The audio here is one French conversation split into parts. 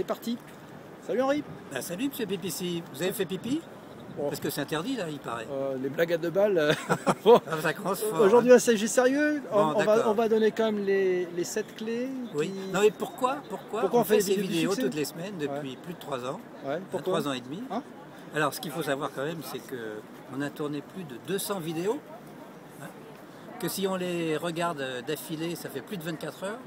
parti. Salut Henri. Ben, salut monsieur PPC, vous avez fait pipi? Parce que c'est interdit là, il paraît. Les blagues à 2 balles. Bon. Ça commence fort. Aujourd'hui, un sujet sérieux. Bon, on va donner quand même les 7 clés. Oui. Non mais pourquoi on fait ces vidéos toutes les semaines depuis plus de 3 ans. Ouais. Pourquoi 3 ans et demi. Hein? Alors ce qu'il faut savoir quand même, c'est qu'on a tourné plus de 200 vidéos. Hein, que si on les regarde d'affilée, ça fait plus de 24 heures.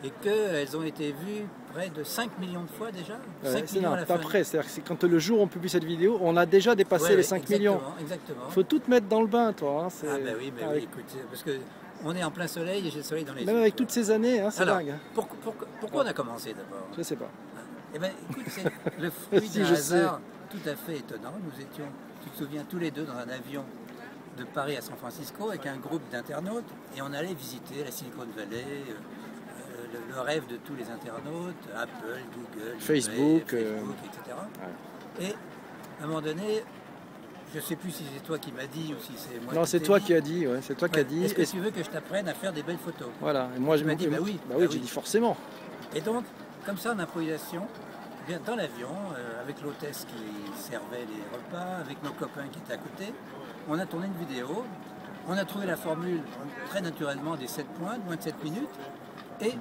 Et qu'elles ont été vues près de 5 millions de fois déjà. 5 millions à la fin. Pas près, c'est-à-dire que quand le jour où on publie cette vidéo, on a déjà dépassé les 5 millions. Exactement. Il faut tout te mettre dans le bain, toi. Hein, ah ben oui, mais oui, écoute, parce qu'on est en plein soleil et j'ai le soleil dans les yeux. Même avec toutes ces années, hein, c'est dingue. Pourquoi on a commencé d'abord? Je sais pas. Eh bien, écoute, c'est le fruit d'un hasard tout à fait étonnant. Nous étions, tu te souviens, tous les deux dans un avion de Paris à San Francisco avec un groupe d'internautes et on allait visiter la Silicon Valley, le rêve de tous les internautes, Apple, Google, Facebook, etc. Ouais. Et à un moment donné, je ne sais plus si c'est toi qui m'as dit ou si c'est moi. Non, c'est toi qui as dit. Ouais, c'est toi qui as dit. Est-ce que tu veux que je t'apprenne à faire des belles photos? Voilà. Et moi, je m'as dit, bah oui. Bah oui, j'ai dit forcément. Et donc, comme ça, en improvisation, bien dans l'avion, avec l'hôtesse qui servait les repas, avec nos copains qui étaient à côté, on a tourné une vidéo. On a trouvé la formule très naturellement des 7 points, moins de 7 minutes. Et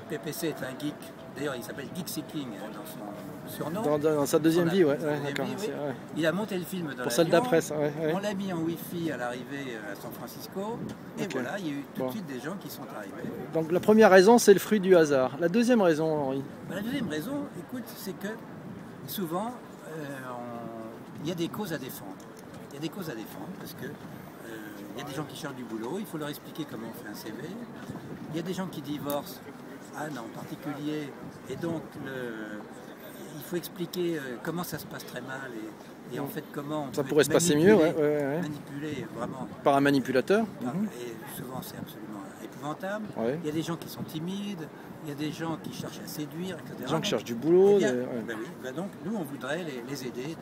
PPC est un geek, d'ailleurs il s'appelle Geek Seeking dans son surnom. Dans sa deuxième vie, ouais. D'accord. Ouais. Il a monté le film dans pour celle d'après, ouais. On l'a mis en Wi-Fi à l'arrivée à San Francisco. Et voilà, il y a eu tout de suite des gens qui sont arrivés. Donc la première raison, c'est le fruit du hasard. La deuxième raison, Henri? La deuxième raison, écoute, c'est que souvent, il y a des causes à défendre. Il y a des causes à défendre parce que il y a des gens qui cherchent du boulot, il faut leur expliquer comment on fait un CV. Il y a des gens qui divorcent, Anne en particulier, et donc il faut expliquer comment ça se passe très mal et en fait comment on ça pourrait se passer mieux, manipuler vraiment par un manipulateur. Et souvent c'est absolument épouvantable. Il y a des gens qui sont timides, il y a des gens qui cherchent à séduire, etc. Des gens qui cherchent du boulot. Donc nous on voudrait les aider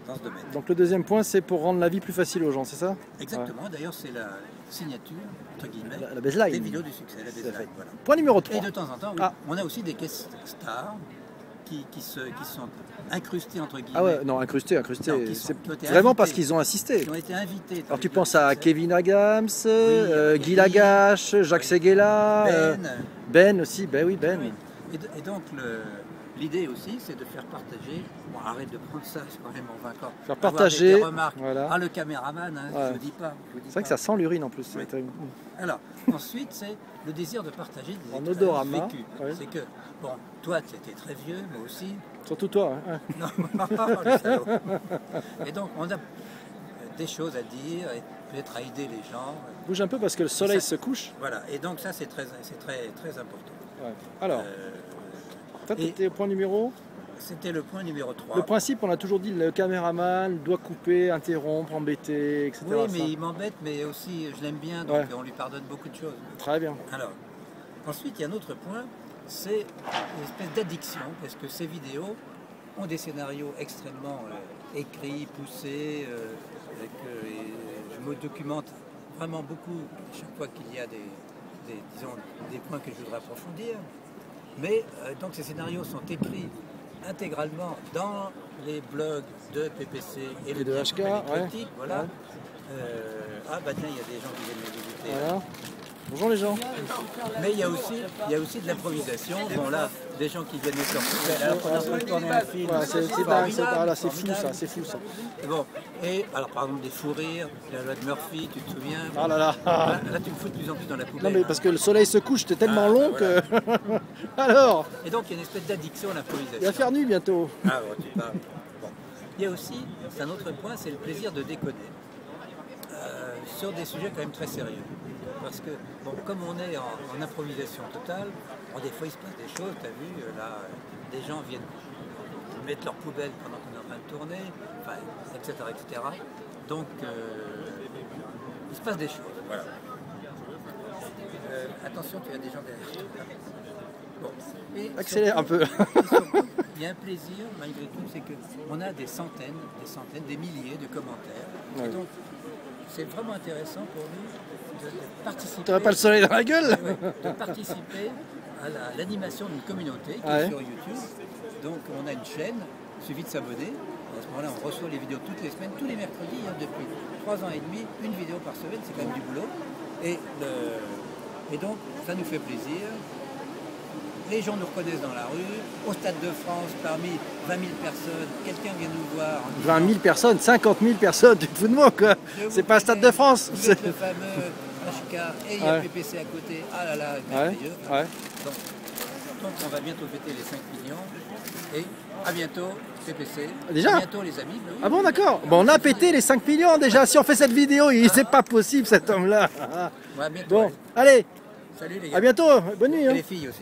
dans ce domaine. Donc le deuxième point, c'est pour rendre la vie plus facile aux gens, c'est ça? Exactement, d'ailleurs c'est la signature, entre guillemets, la baseline des vidéos du succès, la baseline. Voilà. Point numéro 3. Et de temps en temps, on a aussi des guest stars qui sont incrustés, entre guillemets. Ah ouais, non, incrustés, c'est vraiment parce qu'ils ont assisté. Ils ont été invités. Alors tu penses à Kevin Adams, Guy Lagache, Jacques Séguéla, Ben aussi, Ben. Et donc l'idée aussi, c'est de faire partager. Bon, arrête de prendre ça, quand même, on va encore faire partager. Des remarques. Voilà. Ah, le caméraman, hein, je ne dis pas. C'est vrai que ça sent l'urine en plus. Oui. Alors, ensuite, c'est le désir de partager des en odorama. C'est que, bon, toi, tu étais très vieux, moi aussi. Surtout toi. Hein. Non, le salaud. Et donc, on a des choses à dire, et peut-être à aider les gens. Bouge un peu parce que le soleil se couche. Voilà, et donc ça, c'est très important. Ouais. Alors, c'était le point numéro? C'était le point numéro 3. Le principe, on a toujours dit, le caméraman doit couper, interrompre, embêter, etc. Oui, mais il m'embête, mais aussi je l'aime bien, donc on lui pardonne beaucoup de choses. Très bien. Alors, ensuite, il y a un autre point, c'est une espèce d'addiction, parce que ces vidéos ont des scénarios extrêmement écrits, poussés, et je me documente vraiment beaucoup chaque fois qu'il y a des points que je voudrais approfondir. Mais donc ces scénarios sont écrits intégralement dans les blogs de PPC et de HK, voilà. Ah bah tiens, il y a des gens qui viennent me visiter. Voilà. Bonjour les gens. Mais il y a aussi de l'improvisation. Bon là, des gens qui viennent me sortir. Alors on a voulu tourner un film. C'est fou ça. Bon, et alors par exemple des fous rires, la loi de Murphy, tu te souviens? Ah là là. Là tu me fous de plus en plus dans la poubelle. Non mais parce que le soleil se couche, c'était tellement long que... Alors. Et donc il y a une espèce d'addiction à l'improvisation. Il va faire nuit bientôt. Ah bon, tu parles. Bon. Il y a aussi, c'est un autre point, c'est le plaisir de déconner. Sur des sujets quand même très sérieux. Parce que, bon, comme on est en improvisation totale, des fois il se passe des choses, tu as vu, là, des gens viennent mettre leur poubelle pendant qu'on est en train de tourner, enfin, etc., etc. Donc, il se passe des choses, voilà. Attention, tu as des gens derrière toi. Bon. Et accélère surtout, un peu. surtout, il y a un plaisir, malgré tout, c'est qu'on a des centaines, des milliers de commentaires. Ouais. Et donc, c'est vraiment intéressant pour nous de participer. Tu n'as pas le soleil dans la gueule? De participer à l'animation d'une communauté qui Ouais. est sur YouTube. Donc on a une chaîne, il suffit de s'abonner. À ce moment-là, on reçoit les vidéos toutes les semaines, tous les mercredis, hein, depuis 3 ans et demi, une vidéo par semaine, c'est quand même du boulot. Et donc, ça nous fait plaisir. Les gens nous reconnaissent dans la rue. Au Stade de France, parmi 20 000 personnes, quelqu'un vient nous voir. En disant, 20 000 personnes, 50 000 personnes, tu te fous de moi quoi. Je vous C'est pas un Stade de France. Vous êtes le fameux HK et il y a Ouais. PPC à côté. Ah là là, Ouais, merveilleux. ouais. Donc on va bientôt fêter les 5 millions. Et à bientôt, PPC. Déjà À bientôt les amis. Bah oui, Ah bon, oui, d'accord. oui. Bon, on a pété les 5 millions déjà. Si on fait cette vidéo, c'est pas possible cet homme-là. Ouais, à bientôt. Bon, Ouais. allez, Salut les gars. à bientôt. Bonne nuit. Et Hein. les filles aussi.